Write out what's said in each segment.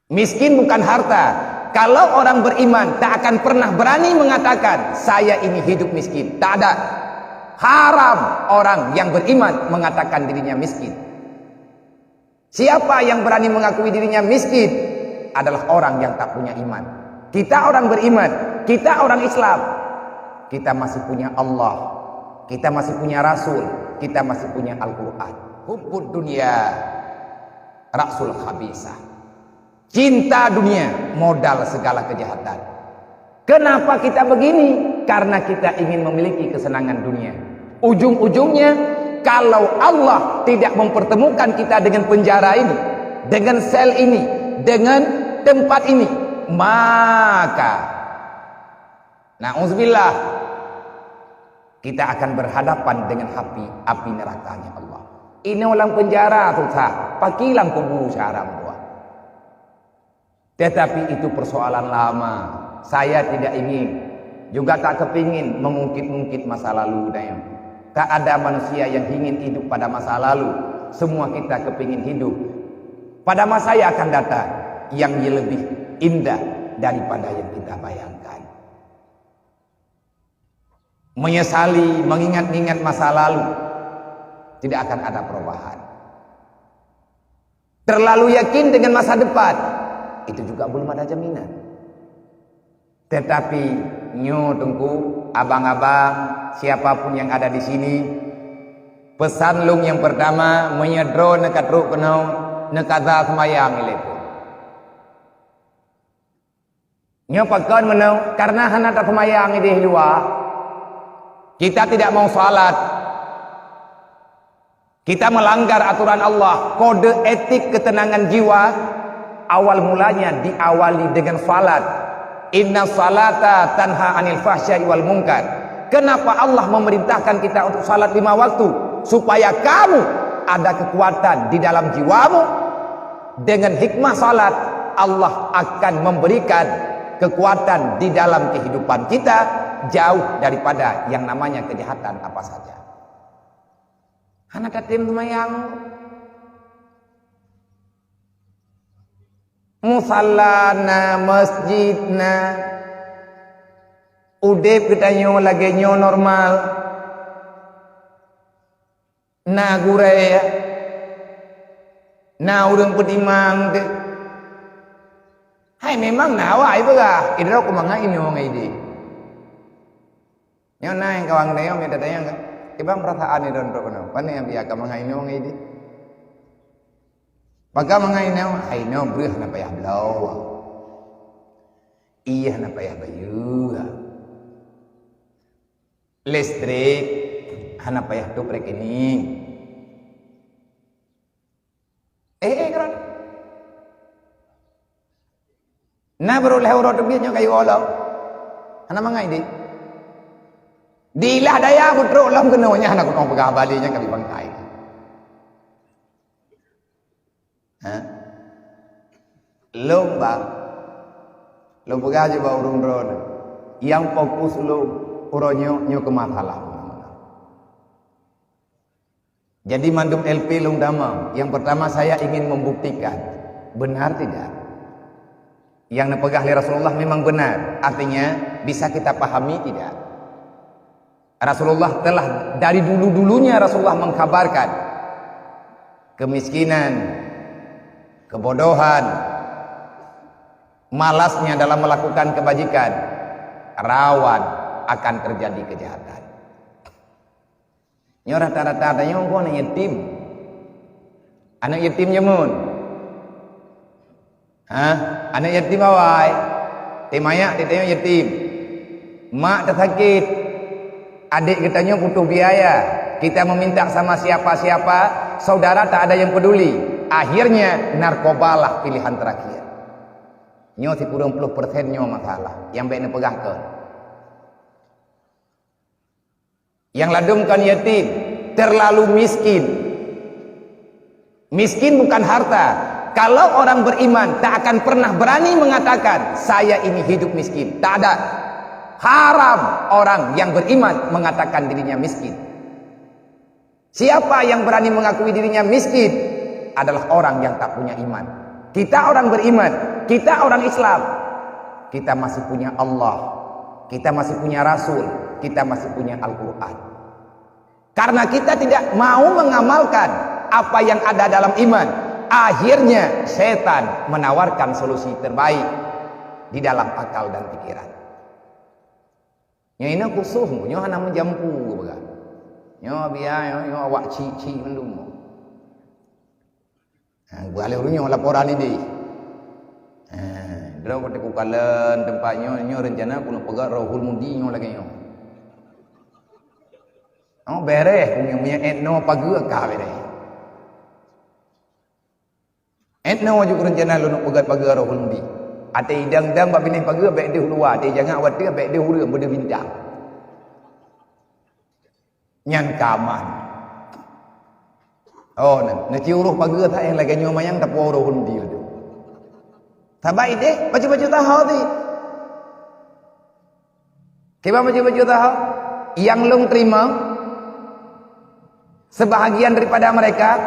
Miskin bukan harta. Kalau orang beriman tak akan pernah berani mengatakan saya ini hidup miskin. Tak ada. Haram orang yang beriman mengatakan dirinya miskin. Siapa yang berani mengakui dirinya miskin adalah orang yang tak punya iman. Kita orang beriman, kita orang Islam, kita masih punya Allah, kita masih punya Rasul, kita masih punya Al-Quran. Hubbud dunia ra'sul khabisah. Cinta dunia modal segala kejahatan. Kenapa kita begini? Karena kita ingin memiliki kesenangan dunia. Ujung-ujungnya, kalau Allah tidak mempertemukan kita dengan penjara ini, dengan sel ini, dengan tempat ini, maka na'udzubillah, kita akan berhadapan dengan api nerakanya Allah. Ini orang penjara susah, pakilang kuburu syarang gua. Tetapi itu persoalan lama. Saya tidak ingin, juga tak kepingin mengungkit-ungkit masa lalu. Tak ada manusia yang ingin hidup pada masa lalu. Semua kita kepingin hidup pada masa yang akan datang, yang lebih indah daripada yang kita bayangkan. Menyesali, mengingat-ingat masa lalu, tidak akan ada perubahan. Terlalu yakin dengan masa depan, itu juga belum ada jaminan. Tetapi tunggu abang-abang, siapapun yang ada di sini, pesan lung yang pertama menyedro nekat ruk kenau nekata semayang ilepo. Pakon menau karena hana tak semayang di luar. Kita tidak mau salat. Kita melanggar aturan Allah, kode etik ketenangan jiwa. Awal mulanya diawali dengan salat. Inna salata tanha anil fahsya'i wal munkar. Kenapa Allah memerintahkan kita untuk salat 5 waktu? Supaya kamu ada kekuatan di dalam jiwamu. Dengan hikmah salat, Allah akan memberikan kekuatan di dalam kehidupan kita, jauh daripada yang namanya kejahatan apa saja. Anak katim semayang, musallana, masjidna, udep kita nyo lagi nyo normal, na guraya, na urang pedimang de. Hai memang nawa itu kah? Idro ko mga inyo ngayon. Nyo na yang kawang na yun, may dadayang ka. Ibang perasaan ni Don Rokono. Paano yang biya ka mga inyo ngayon? Pagka mga inyo, ay no, bro, na payah blaw. Iya na payah bayu. Listrik, hana payah tu prekening. Karon. Na bro lehuro tu biya nyo kayo olaw. Hana mga ini. Dilah daya putro lam kenanya anak kunong pagabalinya kami bangkai. Lomba gaji ba urung ron. Yang fokus lo uronyo nyo ke masalah. Jadi mandum LP lung dama. Yang pertama saya ingin membuktikan benar tidak. Yang napegah oleh Rasulullah memang benar. Artinya bisa kita pahami tidak. Rasulullah telah dari dulu-dulunya Rasulullah mengkabarkan kemiskinan, kebodohan, malasnya dalam melakukan kebajikan, rawan akan terjadi kejahatan. Nyo rata-rata nyo ko anak yatim. Anak yatim nyamun. Anak yatim awai. Timaya ditanya yatim. Mak tersakit. Adik kita nyo butuh biaya. Kita meminta sama siapa-siapa, saudara tak ada yang peduli. Akhirnya narkobalah pilihan terakhir. Nyo 90% nyo masalah yang baik nepegahkan. Yang ladumkan yatim, terlalu miskin. Miskin bukan harta. Kalau orang beriman tak akan pernah berani mengatakan saya ini hidup miskin. Tak ada. Haram orang yang beriman mengatakan dirinya miskin. Siapa yang berani mengakui dirinya miskin adalah orang yang tak punya iman. Kita orang beriman, Kita orang Islam, kita masih punya Allah, kita masih punya Rasul, kita masih punya Al-Quran. Karena kita tidak mau mengamalkan apa yang ada dalam iman, akhirnya setan menawarkan solusi terbaik di dalam akal dan pikiran. Yang ini khusus, nyo hana menjampu baga. Nyo biar nyo awak ci mendum. Boleh nyo laporan ini. Draw kote ku kalen tempatnya nyo rencana kuno pegat rohul mudi nyo lagi nyo. Beres punya etno pagi ka beres. Etno juga rencana lu nak pegat pagi rohul mudi. Ate idang-dang bab ini pagi baik dia luar, ate jangan awat dia baik dia hulu benda bintang. Nyan kaman. Oh, nak ciuruh pagi tak yang lagi nyo mayang tak poro hundi tu. Tabai dek baju-baju tahu ni. Kiba baju-baju tahu yang long terima sebahagian daripada mereka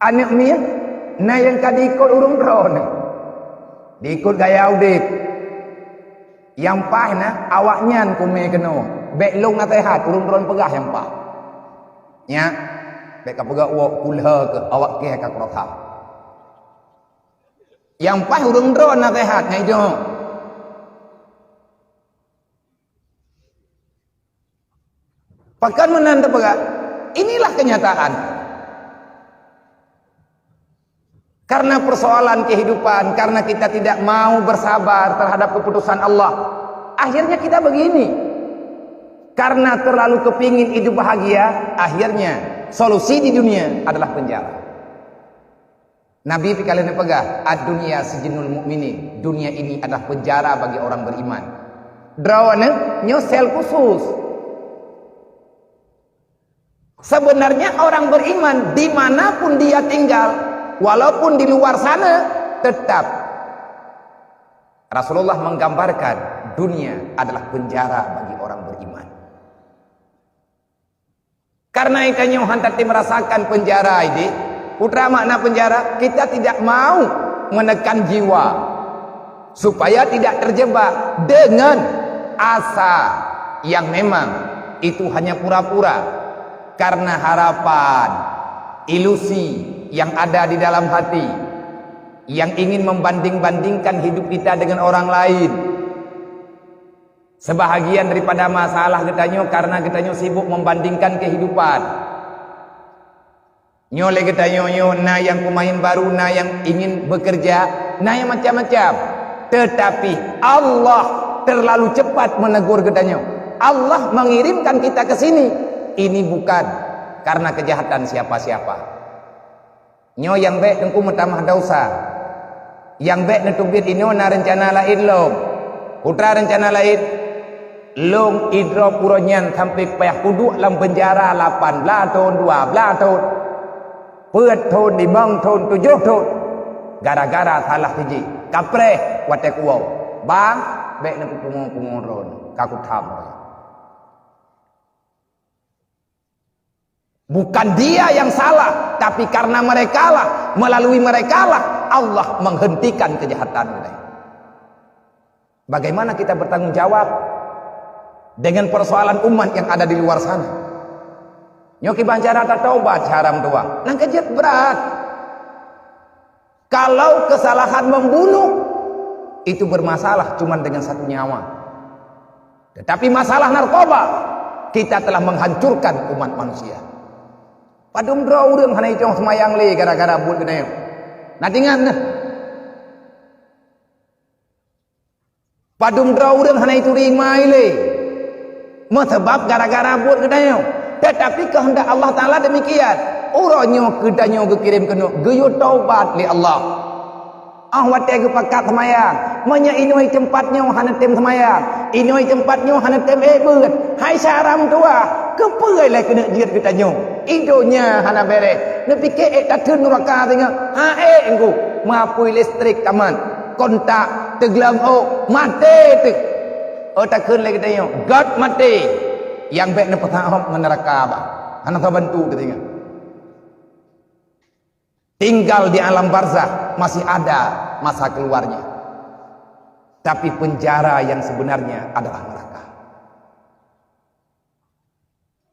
anak ni na yang kadi ikut urung drone diikut gaya udip yang pah na awaknya kume keno bek long nasihat urung drone pegah yang pah nya bek ka pegah awak kulha ke awak ke ka krotha yang pah urung drone nasihat ngai jo pakan menanda pegah. Inilah kenyataan. Karena persoalan kehidupan, karena kita tidak mau bersabar terhadap keputusan Allah, akhirnya kita begini. Karena terlalu kepingin hidup bahagia, akhirnya solusi di dunia adalah penjara. Nabi kalian pegah, ad-dunya sijinul mu'minin. Dunia ini adalah penjara bagi orang beriman. Drawane nyosel khusus. Sebenarnya orang beriman dimanapun dia tinggal, walaupun di luar sana, tetap Rasulullah menggambarkan dunia adalah penjara bagi orang beriman. Karena ikannya hantar merasakan penjara ini, putra makna penjara, kita tidak mau menekan jiwa supaya tidak terjebak dengan asa yang memang itu hanya pura-pura. Karena harapan, ilusi yang ada di dalam hati, yang ingin membanding-bandingkan hidup kita dengan orang lain. Sebahagian daripada masalah katanya karena katanya sibuk membandingkan kehidupan. Nyole katanya na yang pemain baru, na yang ingin bekerja, na yang macam-macam. Tetapi Allah terlalu cepat menegur katanya. Allah mengirimkan kita ke sini. Ini bukan karena kejahatan siapa-siapa. Nyo yang baik tengku mentamah dosa. Yang baik netubit ini na rencana lain long. Putra rencana lain long idro puronyan sampai payah kuduk dalam penjara 18 tahun 12 tahun. Peut tahun 5 tahun 7 tahun. Gara-gara salah hiji. Kapreh watek wow. Bang baik nak pungong-pungong kaku tham. Bukan dia yang salah, tapi karena mereka lah, melalui mereka lah Allah menghentikan kejahatan mereka. Bagaimana kita bertanggung jawab dengan persoalan umat yang ada di luar sana? Nyoki bancara taubat haram tua, nang kejet berat. Kalau kesalahan membunuh itu bermasalah cuma dengan satu nyawa. Tetapi masalah narkoba, kita telah menghancurkan umat manusia. Padum draw urang hanai cong semayang le gara-gara buat gede. Natingan nah. Padum draw urang hanai turing mai le. Sebab gara-gara buat gede. Tetapi kehendak Allah Taala demikian. Uronyo kedanyo kekirim kena geyo taubat li Allah. Wate ke pakat semayang. Manya inoi tempatnya hana tem semayang. Inoi tempatnya hana tem beut. Hai saram tua. Keperai lah kena jiat ketanyo. Idonya hana bere. Nepi ke tatun neraka tengah. Engku mapui listrik taman. Kontak teglam mati tu. Takun lagi ketanyo. God mati. Yang baik ne petahop neraka ba. Hana bantu ketanyo. Tinggal di alam barzah masih ada masa keluarnya. Tapi penjara yang sebenarnya adalah neraka.